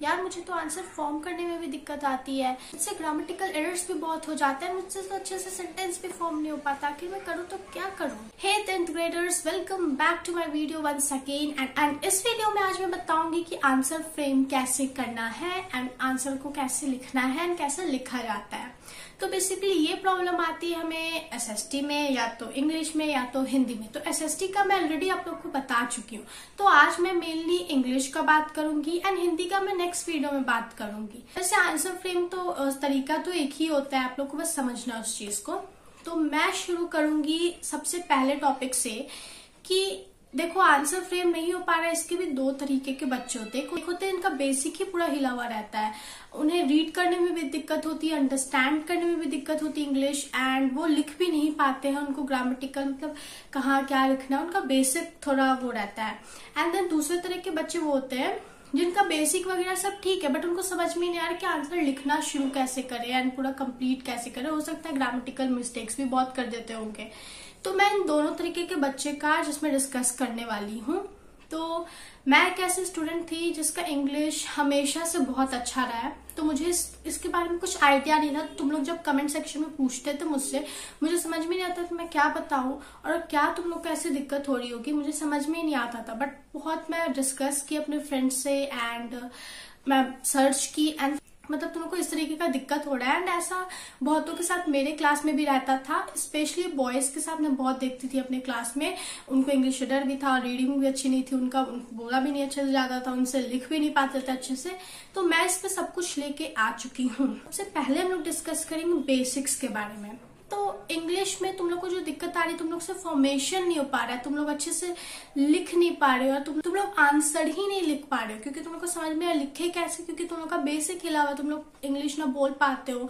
यार मुझे तो आंसर फॉर्म करने में भी दिक्कत आती है, इससे ग्रामेटिकल एरर्स भी बहुत हो जाते हैं, मुझसे तो अच्छे से सेंटेंस भी फॉर्म नहीं हो पाता। आखिर मैं करूँ तो क्या करूँ। Hey 10th graders, welcome back to my video once again and इस वीडियो में आज मैं बताऊंगी कि आंसर फ्रेम कैसे करना है एंड आंसर को कैसे लिखना है एंड कैसे लिखा जाता है। तो बेसिकली ये प्रॉब्लम आती है हमें एसएसटी में, या तो इंग्लिश में या तो हिंदी में। तो एसएसटी का मैं ऑलरेडी आप लोग को बता चुकी हूँ, तो आज मैं मेनली इंग्लिश का बात करूंगी एंड हिंदी का मैं नेक्स्ट वीडियो में बात करूंगी। वैसे आंसर फ्रेम तो तरीका तो एक ही होता है, आप लोग को बस समझना उस चीज को। तो मैं शुरू करूंगी सबसे पहले टॉपिक से कि देखो आंसर फ्रेम नहीं हो पा रहा है, इसके भी दो तरीके के बच्चे होते हैं। एक होते हैं इनका बेसिक ही पूरा हिला हुआ रहता है, उन्हें रीड करने में भी दिक्कत होती है, अंडरस्टैंड करने में भी दिक्कत होती है इंग्लिश, एंड वो लिख भी नहीं पाते हैं। उनको ग्रामेटिकल मतलब कहाँ क्या लिखना है, उनका बेसिक थोड़ा वो रहता है। एंड देन दूसरे तरह के बच्चे वो होते हैं जिनका बेसिक वगैरह सब ठीक है, बट उनको समझ में नहीं आ रहा कि आंसर लिखना शुरू कैसे करें एंड पूरा कंप्लीट कैसे करें। हो सकता है ग्रामेटिकल मिस्टेक्स भी बहुत कर देते होंगे। तो मैं इन दोनों तरीके के बच्चे का जिसमें डिस्कस करने वाली हूँ। तो मैं एक ऐसी स्टूडेंट थी जिसका इंग्लिश हमेशा से बहुत अच्छा रहा है, तो मुझे इसके बारे में कुछ आइडिया नहीं था। तुम लोग जब कमेंट सेक्शन में पूछते थे मुझसे, मुझे समझ में नहीं आता था मैं क्या बताऊं और क्या तुम लोग को ऐसे दिक्कत हो रही होगी, मुझे समझ में ही नहीं आता था। बट बहुत मैं डिस्कस की अपने फ्रेंड्स से एंड मैं सर्च की एंड मतलब तुम लोग को इस तरीके का दिक्कत हो रहा है। एंड ऐसा बहुतों के साथ मेरे क्लास में भी रहता था, स्पेशली बॉयज के साथ मैं बहुत देखती थी अपने क्लास में। उनको इंग्लिश डर भी था, रीडिंग भी अच्छी नहीं थी, उनका बोला भी नहीं अच्छे से जाता था, उनसे लिख भी नहीं पाते थे अच्छे से। तो मैं इस पे सब कुछ लेके आ चुकी हूँ। सबसे पहले हम लोग डिस्कस करेंगे बेसिक्स के बारे में। तो इंग्लिश में तुम लोग को जो दिक्कत आ रही है, तुम लोग से फॉर्मेशन नहीं हो पा रहा है, तुम लोग अच्छे से लिख नहीं पा रहे हो, तुम लोग आंसर ही नहीं लिख पा रहे हो, क्योंकि तुम लोग को समझ में लिखे कैसे, क्योंकि तुम लोग का बेसिक हिला हुआ, तुम लोग इंग्लिश ना बोल पाते हो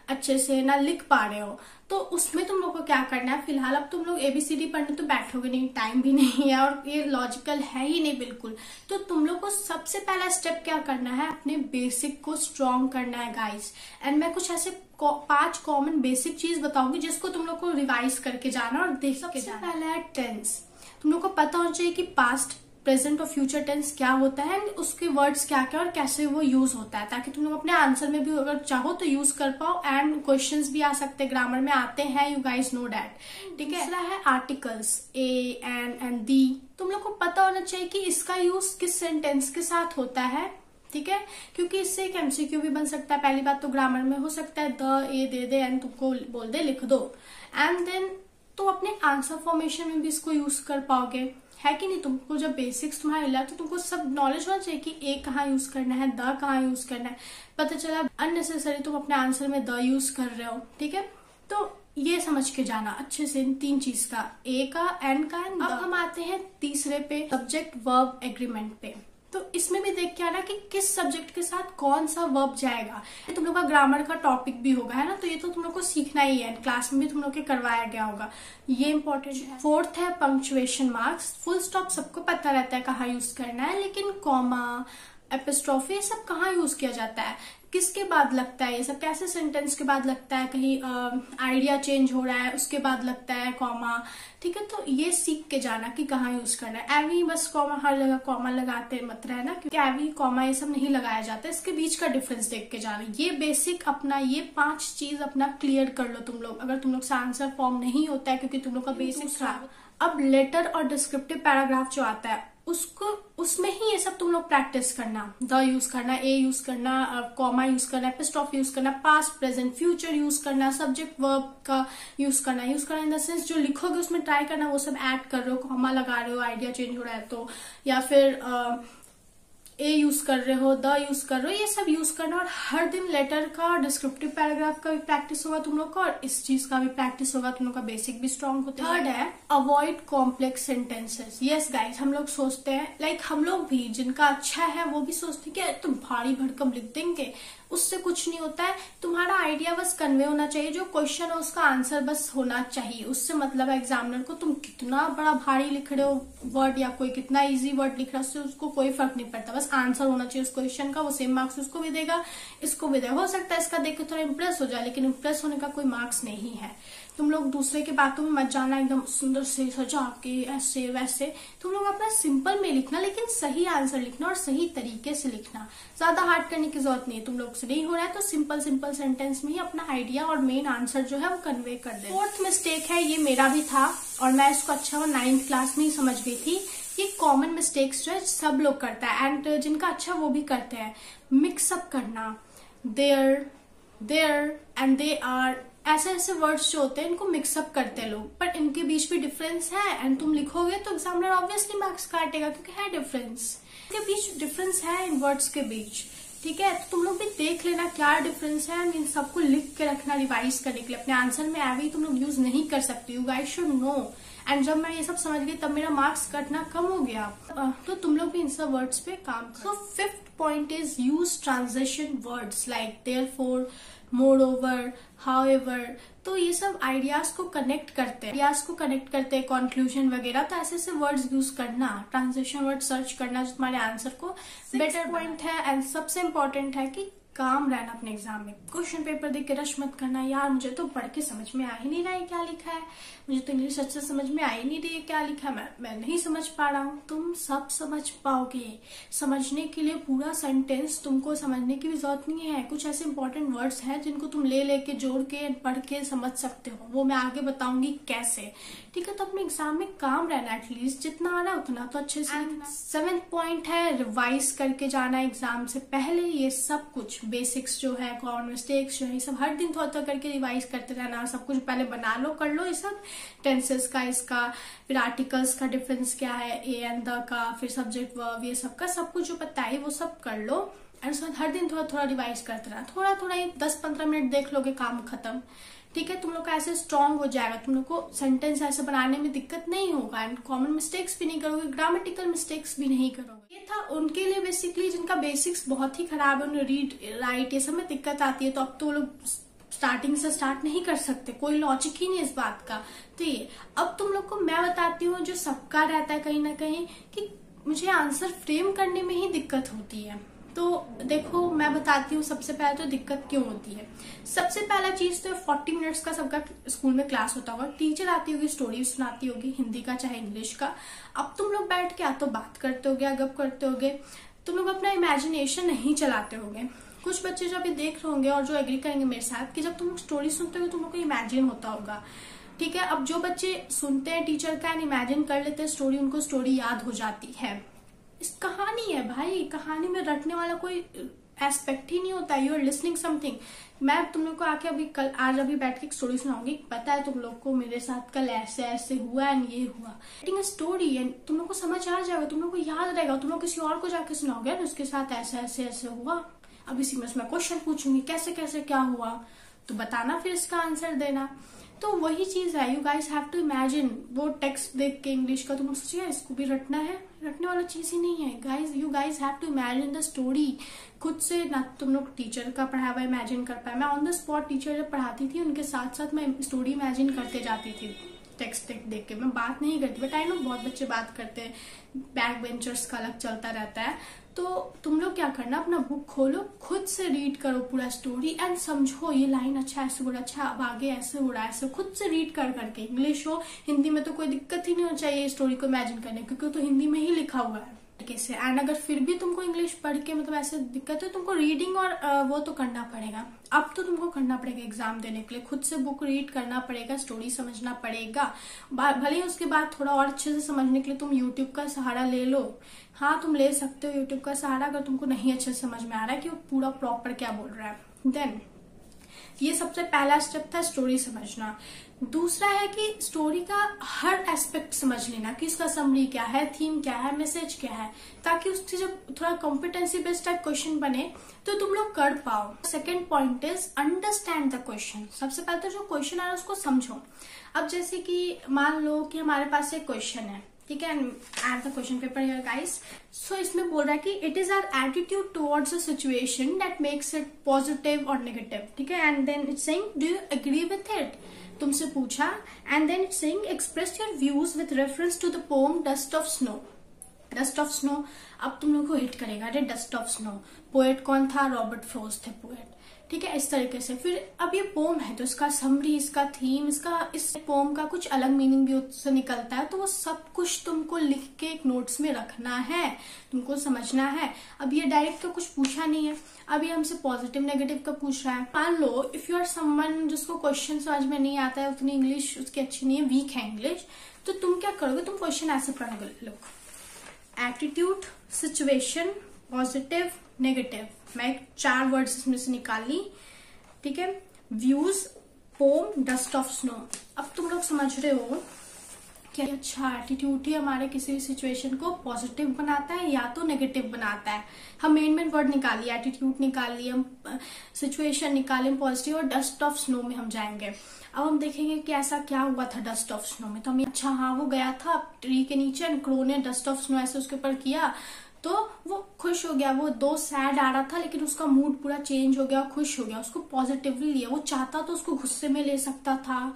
अच्छे से, ना लिख पा रहे हो। तो उसमें तुम लोग को क्या करना है, फिलहाल अब तुम लोग एबीसीडी पढ़ने तो बैठोगे नहीं, टाइम भी नहीं है और ये लॉजिकल है ही नहीं बिल्कुल। तो तुम लोग को सबसे पहला स्टेप क्या करना है, अपने बेसिक को स्ट्रॉन्ग करना है गाइस। एंड मैं कुछ ऐसे 5 कॉमन बेसिक चीज बताऊंगी जिसको तुम लोग को रिवाइज करके जाना और देख के जाना। पहला है टेंस। तुम लोग को पता होना चाहिए कि पास्ट, प्रेजेंट और फ्यूचर टेंस क्या होता है एंड उसके वर्ड्स क्या क्या और कैसे वो यूज होता है, ताकि तुम लोग अपने आंसर में भी अगर चाहो तो यूज कर पाओ एंड क्वेश्चंस भी आ सकते हैं, ग्रामर में आते हैं, यू गाइस नो दैट। ठीक है। दूसरा है आर्टिकल्स, ए, एंड दी। तुम लोग को पता होना चाहिए कि इसका यूज किस सेंटेंस के साथ होता है, ठीक है, क्योंकि इससे एक एमसीक्यू भी बन सकता है। पहली बात तो ग्रामर में हो सकता है the A they they and तुमको बोल दे लिख दो, एंड देन तो अपने आंसर फॉर्मेशन में भी इसको यूज कर पाओगे, है कि नहीं। तुमको जब बेसिक्स तुम्हारा हिला तो तुमको सब नॉलेज होना चाहिए कि ए कहाँ यूज करना है, द कहाँ यूज करना है। पता चला अननेसेसरी तुम अपने आंसर में द यूज कर रहे हो, ठीक है। तो ये समझ के जाना अच्छे से इन 3 चीज का, ए का, एन का एंड। अब हम आते हैं तीसरे पे, सब्जेक्ट वर्ब एग्रीमेंट पे। तो इसमें भी देख के आना कि किस सब्जेक्ट के साथ कौन सा वर्ब जाएगा। तुम लोग का ग्रामर का टॉपिक भी होगा, है ना, तो ये तो तुम लोग को सीखना ही है, क्लास में भी तुम लोग के करवाया गया होगा, ये इंपॉर्टेंट है। फोर्थ है पंक्चुएशन मार्क्स। फुल स्टॉप सबको पता रहता है कहाँ यूज करना है, लेकिन कॉमा, एपिस्ट्रोफी ये सब कहाँ यूज किया जाता है, किसके बाद लगता है, ये सब कैसे सेंटेंस के बाद लगता है, कहीं आइडिया चेंज हो रहा है उसके बाद लगता है कॉमा, ठीक है। तो ये सीख के जाना कि कहाँ यूज करना है। एवी बस कॉमा हर जगह कॉमा लगाते मत रहना, क्योंकि एवी कॉमा ये सब नहीं लगाया जाता, इसके बीच का डिफरेंस देख के जाना। ये बेसिक अपना ये 5 चीज अपना क्लियर कर लो तुम लोग, अगर तुम लोग से आंसर फॉर्म नहीं होता है क्योंकि तुम लोग का बेसिक खराब। अब लेटर और डिस्क्रिप्टिव पैराग्राफ जो आता है उसको, उसमें ही ये सब तुम लोग प्रैक्टिस करना, द यूज करना, ए यूज करना, कॉमा यूज करना, एपिस्ट्रोफी यूज करना, पास्ट प्रेजेंट फ्यूचर यूज करना, सब्जेक्ट वर्ब का यूज करना इन द सेंस जो लिखोगे उसमें ट्राई करना वो सब ऐड कर रहे हो, कॉमा लगा रहे हो, आइडिया चेंज हो रहा है तो, या फिर ए यूज कर रहे हो, द यूज कर रहे हो, ये सब यूज करना। और हर दिन लेटर का, डिस्क्रिप्टिव पैराग्राफ का भी प्रैक्टिस होगा तुम लोग का, और इस चीज का भी प्रैक्टिस होगा, तुम लोग का बेसिक भी स्ट्रांग होता है। थर्ड है avoid complex sentences. Yes guys, हम लोग सोचते हैं, लाइक हम लोग भी जिनका अच्छा है वो भी सोचते हैं कि तुम भारी भरकम लिख देंगे, उससे कुछ नहीं होता है। तुम्हारा आइडिया बस कन्वे होना चाहिए, जो क्वेश्चन है उसका आंसर बस होना चाहिए। उससे मतलब है एग्जामिनर को तुम कितना बड़ा भारी लिख रहे हो वर्ड या कोई कितना इजी वर्ड लिख रहा है, उससे उसको कोई फर्क नहीं पड़ता, बस आंसर होना चाहिए उस क्वेश्चन का। वो सेम मार्क्स उसको भी देगा, इसको भी देगा। हो सकता है इसका देख के थोड़ा इंप्रेस हो जाए, लेकिन इंप्रेस होने का कोई मार्क्स नहीं है। तुम लोग दूसरे की बातों में मत जाना, एकदम सुंदर से सजा के ऐसे वैसे। तुम लोग अपना सिंपल में लिखना, लेकिन सही आंसर लिखना और सही तरीके से लिखना। ज्यादा हार्ड करने की जरूरत नहीं है। तुम लोग से नहीं हो रहा है तो सिंपल सिंपल सेंटेंस में ही अपना आइडिया और मेन आंसर जो है वो कन्वे कर दे। फोर्थ मिस्टेक है, ये मेरा भी था और मैं इसको अच्छा 9th क्लास में ही समझ गई थी। ये कॉमन मिस्टेक्स जो है सब लोग करता है एंड जिनका अच्छा वो भी करते हैं। मिक्सअप करना, देयर एंड दे आर, ऐसे ऐसे वर्ड्स जो होते हैं इनको मिक्सअप करते हैं लोग, पर इनके बीच भी डिफरेंस है एंड तुम लिखोगे तो एग्जामिनर ऑब्वियसली मार्क्स काटेगा, क्योंकि है डिफरेंस। इनके बीच डिफरेंस है इन वर्ड्स के बीच, ठीक है। तो तुम लोग भी देख लेना क्या डिफरेंस है एंड इन सबको लिख के रखना रिवाइज करने के लिए। अपने आंसर में एवी तुम लोग यूज नहीं कर सकते, you guys should know. And जब मैं ये सब समझ गई तब मेरा मार्क्स कटना कम हो गया। तो तुम लोग भी इन सब वर्ड्स पे काम करो। सो 5th point is use transition words like therefore, moreover, however. तो ये सब आइडियाज को कनेक्ट करते हैं, कंक्लूजन वगैरह। तो ऐसे ऐसे वर्ड्स यूज करना, ट्रांजिशन वर्ड सर्च करना जो तुम्हारे आंसर को बेटर पॉइंट है। एंड सबसे इम्पोर्टेंट है कि काम रहना अपने एग्जाम में। क्वेश्चन पेपर देख के रश मत करना, यार मुझे तो पढ़ के समझ में आ ही नहीं रहा है क्या लिखा है, मुझे तो इंग्लिश अच्छे समझ में आ ही नहीं रही है क्या लिखा है, मैं नहीं समझ पा रहा हूँ। तुम सब समझ पाओगे। समझने के लिए पूरा सेंटेंस तुमको समझने की भी जरूरत नहीं है। कुछ ऐसे इंपॉर्टेंट वर्ड्स हैं जिनको तुम लेके जोड़ के पढ़ के समझ सकते हो, वो मैं आगे बताऊंगी कैसे, ठीक है। तो अपने एग्जाम में काम रहना, एटलीस्ट जितना आ रहा है उतना तो अच्छे से लिखना। 7th पॉइंट है रिवाइज करके जाना एग्जाम से पहले। ये सब कुछ बेसिक्स जो है, कॉमन मिस्टेक्स जो है, ये सब हर दिन थोड़ा थोड़ा करके रिवाइज करते रहना। सब कुछ पहले बना लो, कर लो ये सब, टेंसेस का, इसका, फिर आर्टिकल्स का डिफरेंस क्या है, ए एंड द का, फिर सब्जेक्ट वर्ब, ये सब का सब कुछ जो पता है वो सब कर लो। एंड हर दिन थोड़ा थोड़ा रिवाइज करते रहना, थोड़ा थोड़ा ही 10-15 मिनट देख लोगे, काम खत्म, ठीक है। तुम लोग का ऐसे स्ट्रांग हो जाएगा, तुम लोग को सेंटेंस ऐसे बनाने में दिक्कत नहीं होगा एंड कॉमन मिस्टेक्स भी नहीं करोगे, ग्रामेटिकल मिस्टेक्स भी नहीं करोगे। ये था उनके लिए बेसिकली जिनका बेसिक्स बहुत ही खराब है, उन्हें रीड राइट ये सब में दिक्कत आती है। तो अब तो वो लोग स्टार्टिंग से स्टार्ट नहीं कर सकते, कोई लॉजिक ही नहीं इस बात का। तो ये अब तुम लोग को मैं बताती हूँ जो सबका रहता है कहीं ना कहीं, कि मुझे आंसर फ्रेम करने में ही दिक्कत होती है। तो देखो मैं बताती हूँ सबसे पहले तो दिक्कत क्यों होती है। सबसे पहला चीज तो 40 मिनट्स का सबका स्कूल में क्लास होता होगा, टीचर आती होगी, स्टोरी सुनाती होगी, हिंदी का चाहे इंग्लिश का। अब तुम लोग बैठ के या तो बात करते होगे या गप करते होगे, तुम लोग अपना इमेजिनेशन नहीं चलाते होगे। कुछ बच्चे जो अभी देख रहे होंगे और जो एग्री करेंगे मेरे साथ कि जब तुम स्टोरी सुनते हो तुम लोग को इमेजिन होता होगा, ठीक है। अब जो बच्चे सुनते हैं टीचर का एंड इमेजिन कर लेते हैं स्टोरी, उनको स्टोरी याद हो जाती है। इस कहानी है भाई, कहानी में रटने वाला कोई एस्पेक्ट ही नहीं होता। You are listening something. मैं तुम लोग को आके अभी कल आज अभी बैठ के एक स्टोरी सुनाऊंगी, पता है तुम लोग को मेरे साथ कल ऐसे ऐसे हुआ एंड ये हुआ, राइटिंग स्टोरी एंड तुम लोग को समझ आ जाएगा, तुम लोग को याद रहेगा। तुम लोग किसी और को जाके सुनाओगे उसके साथ ऐसे ऐसे ऐसे हुआ, अब इसी में मैं क्वेश्चन पूछूंगी कैसे कैसे क्या हुआ, तो बताना, फिर इसका आंसर देना। तो वही चीज है, you guys have to imagine. वो टेक्स्ट देख के इंग्लिश का तुम सोचिए इसको भी रटना है, रटने वाला चीज ही नहीं है guys. You guys have to imagine the story खुद से। ना तुम लोग टीचर का पढ़ाया हुआ इमेजिन कर पाए, मैं ऑन द स्पॉट टीचर जब पढ़ाती थी उनके साथ साथ मैं स्टोरी इमेजिन करते जाती थी टेक्स्ट देख के। मैं बात नहीं करती, बट आई नो बहुत बच्चे बात करते हैं, बैक बेंचर्स का अलग चलता रहता है। तो तुम लोग क्या करना, अपना बुक खोलो, खुद से रीड करो पूरा स्टोरी एंड समझो ये लाइन अच्छा ऐसे हो रहा, अच्छा अब आगे ऐसे हो रहा है, ऐसे खुद से रीड कर करके। इंग्लिश हो हिंदी में तो कोई दिक्कत ही नहीं हो चाहिए स्टोरी को इमेजिन करने, क्योंकि तो हिंदी में ही लिखा हुआ है कैसे। एंड अगर फिर भी तुमको इंग्लिश पढ़ के मतलब ऐसे दिक्कत है, तुमको रीडिंग और वो तो करना पड़ेगा। अब तो तुमको करना पड़ेगा एग्जाम देने के लिए, खुद से बुक रीड करना पड़ेगा, स्टोरी समझना पड़ेगा। भले ही उसके बाद थोड़ा और अच्छे से समझने के लिए तुम यूट्यूब का सहारा ले लो। हाँ तुम ले सकते हो यूट्यूब का सहारा अगर तुमको नहीं अच्छे से समझ में आ रहा है कि वो पूरा प्रॉपर क्या बोल रहा है। देन ये सबसे पहला स्टेप था स्टोरी समझना। दूसरा है कि स्टोरी का हर एस्पेक्ट समझ लेना कि इसका समरी क्या है, थीम क्या है, मैसेज क्या है, ताकि उससे जब थोड़ा कॉम्पिटेंसी बेस्ड टाइप क्वेश्चन बने तो तुम लोग कर पाओ। Second point is understand the question. सबसे पहले तो जो क्वेश्चन आ रहा है उसको समझो। अब जैसे कि मान लो कि हमारे पास एक क्वेश्चन है, ठीक है, and add the question paper here guys. So इसमें बोल रहा है कि it is our attitude towards a situation that makes it positive और नेगेटिव, ठीक है, and then it's saying do you agree with it, तुमसे पूछा, and then it's saying express your views with reference to the poem dust of snow. Dust of snow अब तुम लोग को hit करेगा, अरे डस्ट ऑफ स्नो, पोएट कौन था, रॉबर्ट फ्रोस्ट थे पोएट, ठीक है, इस तरीके से। फिर अब ये पोम है तो इसका समरी, इसका थीम, इस पोम का कुछ अलग मीनिंग भी उससे निकलता है, तो वो सब कुछ तुमको लिख के एक नोट्स में रखना है, तुमको समझना है। अब ये डायरेक्ट तो कुछ पूछा नहीं है, अब ये हमसे पॉजिटिव नेगेटिव का पूछ रहा है। मान लो इफ यू आर समवन जिसको क्वेश्चन समझ में नहीं आता है, उतनी इंग्लिश उसकी अच्छी नहीं है, वीक है इंग्लिश, तो तुम क्या करोगे, तुम क्वेश्चन ऐसे पढ़ोगे, लो एटीट्यूड, सिचुएशन, पॉजिटिव, नेगेटिव, मैं 4 वर्ड्स इसमें से निकाल ली, ठीक है, views, poem, dust of snow. अब तुम लोग समझ रहे हो कि अच्छा एटीट्यूड ही हमारे किसी भी सिचुएशन को पॉजिटिव बनाता है या तो नेगेटिव बनाता है। हम मेन वर्ड निकाल लिया, एटीट्यूड निकाल लिया, हम सिचुएशन निकाले, पॉजिटिव, और डस्ट ऑफ स्नो में हम जाएंगे। अब हम देखेंगे कि ऐसा क्या हुआ था डस्ट ऑफ स्नो में, तो हम अच्छा हाँ वो गया था ट्री के नीचे, क्रो ने डस्ट ऑफ स्नो ऐसे उसके ऊपर किया तो वो खुश हो गया, वो 2 सैड आ रहा था लेकिन उसका मूड पूरा चेंज हो गया, खुश हो गया, उसको पॉजिटिवली लिया। वो चाहता तो उसको गुस्से में ले सकता था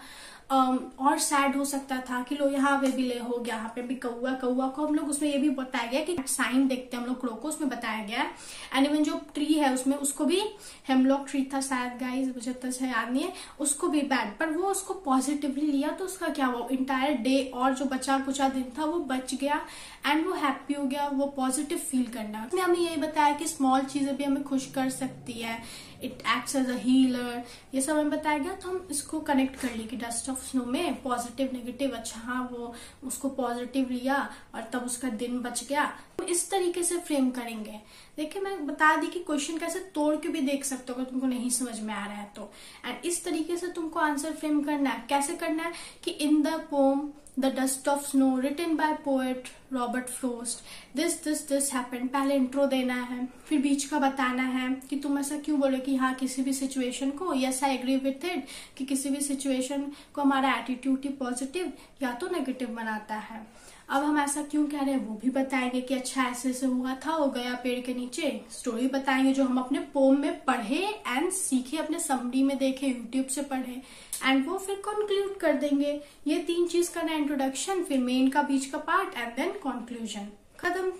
और सैड हो सकता था कि लो यहाँ पे भी ले हो गया, यहाँ पे भी कौआ को हम लोग उसमें ये भी बताया गया कि साइन देखते हैं हम लोग क्रो को, उसमें बताया गया है। एंड इवन जो ट्री है उसमें उसको भी, हेमलॉक ट्री था शायद गाइस, मुझे तो अच्छा याद नहीं है, उसको भी बैड, पर वो उसको पॉजिटिवली लिया तो उसका क्या हुआ, इंटायर डे और जो बचा कुचा दिन था वो बच गया एंड वो हैप्पी हो गया, वो पॉजिटिव फील करना। उसने हमें यही बताया कि स्मॉल चीजें भी हमें खुश कर सकती है, it acts as a healer, ये सब हमें बताया गया। तो हम इसको कनेक्ट कर लिए कि डस्ट ऑफ स्नो में पॉजिटिव नेगेटिव, अच्छा हाँ वो उसको पॉजिटिव लिया और तब उसका दिन बच गया। तो इस तरीके से फ्रेम करेंगे। देखिए मैं बता दी कि क्वेश्चन कैसे तोड़ के भी देख सकते हो अगर तुमको नहीं समझ में आ रहा है तो, एंड इस तरीके से तुमको आंसर फ्रेम करना है। कैसे करना है कि in the poem the dust of snow written by poet Robert Frost this happened, पहले इंट्रो देना है, फिर बीच का बताना है कि तुम ऐसा क्यों बोले कि हाँ किसी भी सिचुएशन को, yes I agree with it, कि किसी भी सिचुएशन को हमारा एटीट्यूड ही पॉजिटिव या तो नेगेटिव बनाता है। अब हम ऐसा क्यों कह रहे हैं वो भी बताएंगे कि अच्छा ऐसे ऐसे हुआ था, वो गया पेड़ के नीचे, स्टोरी बताएंगे जो हम अपने पोम में पढ़े एंड सीखे, अपने समरी में देखे, यूट्यूब से पढ़े, एंड वो फिर कंक्लूड कर देंगे। ये 3 चीज करना, इंट्रोडक्शन, फिर मेन का बीच का पार्ट एंड देन कंक्लूजन, खत्म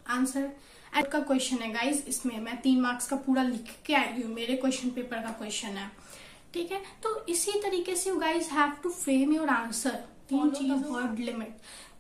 आंसर। एंड का क्वेश्चन है गाइज, इसमें मैं 3 मार्क्स का पूरा लिख के आई हूँ, मेरे क्वेश्चन पेपर का क्वेश्चन है, ठीक है। तो इसी तरीके से you guys have to frame your answer. 3 चीज,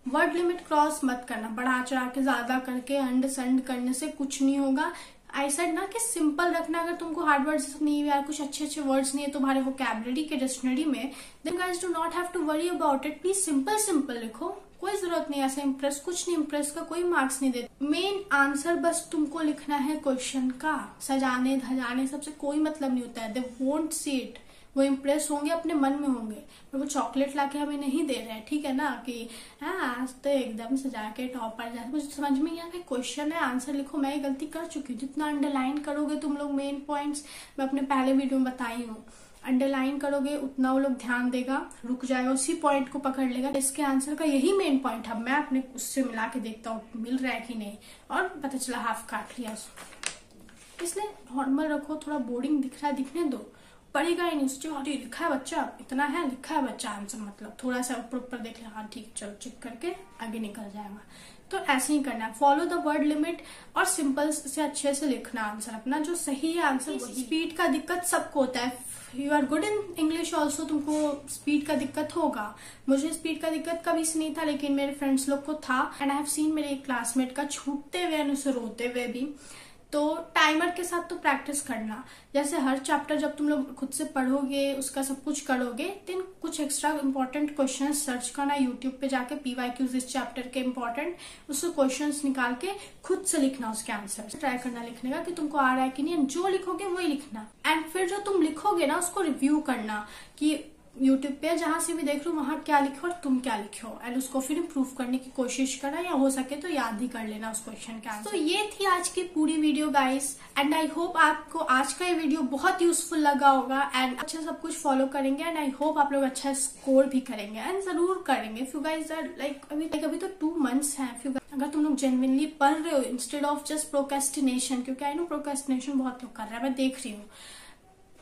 वर्ड लिमिट क्रॉस मत करना, बढ़ा चढ़ा के ज्यादा करके अंड संड करने से कुछ नहीं होगा। आई सेड ना कि सिंपल रखना, अगर तुमको हार्ड वर्ड्स नहीं है, कुछ अच्छे वर्ड्स नहीं है तुम्हारे वोकैबुलरी के डिक्शनरी में, then guys do not have to worry about it, please simple लिखो, कोई जरूरत नहीं ऐसे इम्प्रेस, कुछ नहीं, इम्प्रेस का कोई मार्क्स नहीं देते। मेन आंसर बस तुमको लिखना है क्वेश्चन का, सजाने धजाने सबसे कोई मतलब नहीं होता है, दे वोंट सी इट, वो इम्प्रेस होंगे, अपने मन में होंगे, पर वो चॉकलेट लाके हमें नहीं दे रहे हैं, ठीक है ना, कि हाँ आज तो एकदम सजा के टॉपर जाए, मुझे समझ में नहीं आया, क्वेश्चन है आंसर लिखो। मैं ये गलती कर चुकी हूँ, जितना अंडरलाइन करोगे तुम लोग मेन पॉइंट्स, मैं अपने पहले वीडियो में बताई हूँ, अंडरलाइन करोगे उतना वो लोग ध्यान देगा, रुक जाएगा, उसी पॉइंट को पकड़ लेगा, इसके आंसर का यही मेन पॉइंट है। मैं अपने उससे मिला के देखता हूँ मिल रहा है कि नहीं, और पता चला हाफ काट लिया, इसलिए नॉर्मल रखो, थोड़ा बोरिंग दिख रहा है दिखने दो, पढ़ेगा ही नहीं, उससे अरे लिखा है बच्चा, इतना है लिखा है बच्चा आंसर, मतलब थोड़ा सा ऊपर देख लिया, हाँ ठीक चलो चेक करके आगे निकल जाएगा। तो ऐसे ही करना है, फॉलो द वर्ड लिमिट और सिंपल से अच्छे से लिखना आंसर अपना, जो सही है आंसर वही। स्पीड का दिक्कत सबको होता है, you are good in English also, तुमको स्पीड का दिक्कत होगा। मुझे स्पीड का दिक्कत कभी से नहीं था, लेकिन मेरे फ्रेंड्स लोग को था, एंड आई हैव सीन मेरे एक क्लासमेट का छूटते हुए एंड उसे रोते हुए भी। तो टाइमर के साथ तो प्रैक्टिस करना, जैसे हर चैप्टर जब तुम लोग खुद से पढ़ोगे, उसका सब कुछ करोगे, देन कुछ एक्स्ट्रा इंपॉर्टेंट क्वेश्चन सर्च करना यूट्यूब पे जाके, PYQs इस चैप्टर के इंपॉर्टेंट, उससे क्वेश्चंस निकाल के खुद से लिखना, उसके आंसर ट्राई करना लिखने का कि तुमको आ रहा है कि नहीं, जो लिखोगे वही लिखना। एंड फिर जो तुम लिखोगे ना उसको रिव्यू करना कि यूट्यूब पे जहां से भी देख लो वहां क्या लिखो और तुम क्या लिखो, एंड उसको फिर इम्प्रूव करने की कोशिश करना, या हो सके तो याद ही कर लेना उस क्वेश्चन का आंसर। तो ये थी आज की पूरी video guys, and I hope आपको आज का ये वीडियो बहुत यूजफुल लगा होगा एंड अच्छा सब कुछ फॉलो करेंगे, एंड आई होप आप लोग अच्छा स्कोर भी करेंगे, एंड जरूर करेंगे। If you guys are like अभी तो 2 मंथ्स है, अगर तुम लोग जेन्युइनली पढ़ रहे हो इंस्टेड ऑफ जस्ट प्रोक्रेस्टिनेशन, क्योंकि आई नो प्रोक्रेस्टिनेशन बहुत लोग कर रहा है, मैं देख रही हूँ।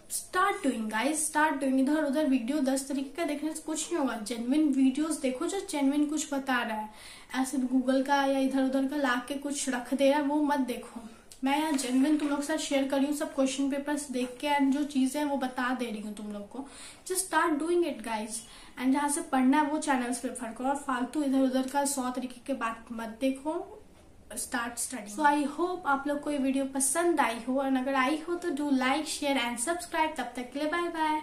Start doing guys, start doing. इधर उधर वीडियो 10 तरीके का देखने से कुछ नहीं होगा। जेन्युइन वीडियोस देखो जो जेन्युइन कुछ बता रहा है, ऐसे गूगल का या इधर उधर का ला के कुछ रख दे रहा है वो मत देखो। मैं यहाँ जेन्युइन तुम लोग के साथ शेयर कर रही हूँ, सब क्वेश्चन पेपर्स देख के एंड जो चीजें हैं वो बता दे रही हूँ तुम लोग को। Just start doing it guys, and जहाँ से पढ़ना है वो चैनल्स प्रेफर करो, और फालतू इधर उधर का 100 तरीके के बात मत देखो। Start study. So I hope आप लोग को ये वीडियो पसंद आई हो, और अगर आई हो तो do like share and subscribe. तब तक के लिए बाय बाय।